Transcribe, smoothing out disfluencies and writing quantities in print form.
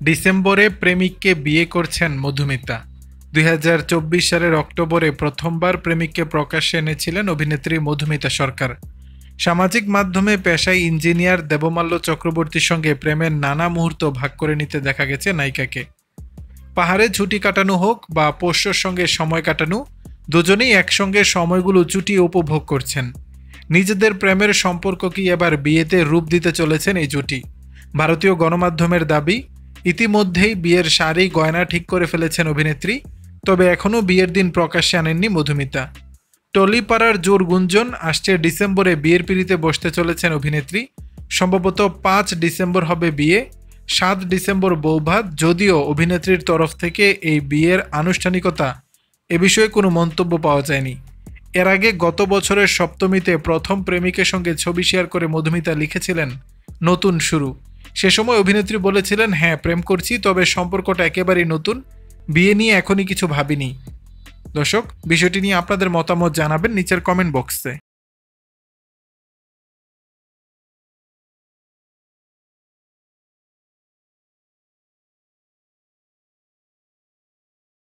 ডিসেম্বরে প্রেমিককে বিয়ে করছেন মধুমিতা। ২০২৪ সালের অক্টোবরে প্রথমবার প্রেমিককে প্রকাশ্যে এনেছিলেন অভিনেত্রী মধুমিতা সরকার। সামাজিক মাধ্যমে পেশায় ইঞ্জিনিয়ার দেবমাল্য চক্রবর্তীর সঙ্গে প্রেমের নানা মুহূর্ত ভাগ করে নিতে দেখা গেছে নায়িকাকে। পাহাড়ে ছুটি কাটানো হোক বা পোষ্যর সঙ্গে সময় কাটানো, দুজনেই একসঙ্গে সময়গুলো চুটিয়ে উপভোগ করছেন। নিজেদের প্রেমের সম্পর্ককেই এবার বিয়েতে রূপ দিতে চলেছেন এই জুটি। ভারতীয় গণমাধ্যমের দাবি, ইতিমধ্যেই বিয়ের শাড়ি গয়না ঠিক করে ফেলেছেন অভিনেত্রী, তবে এখনও বিয়ের দিন প্রকাশ্যে আনেননি মধুমিতা। টলিপাড়ার জোর গুঞ্জন আসছে ডিসেম্বরে বিয়ের পিঁড়িতে বসতে চলেছেন অভিনেত্রী। সম্ভবত ৫ ডিসেম্বর হবে বিয়ে, ৭ ডিসেম্বর বৌভাত। যদিও অভিনেত্রীর তরফ থেকে এই বিয়ের আনুষ্ঠানিকতা এ বিষয়ে কোনো মন্তব্য পাওয়া যায়নি। এর আগে গত বছরের সপ্তমীতে প্রথম প্রেমিকের সঙ্গে ছবি শেয়ার করে মধুমিতা লিখেছিলেন, নতুন শুরু। সে সময় অভিনেত্রী বলেছিলেন, হ্যাঁ প্রেম করছি, তবে সম্পর্কটা একেবারেই নতুন, বিয়ে নিয়ে এখনই কিছু ভাবিনি। দর্শক, বিষয়টি নিয়ে আপনাদের মতামত জানাবেন নিচের কমেন্ট বক্সে।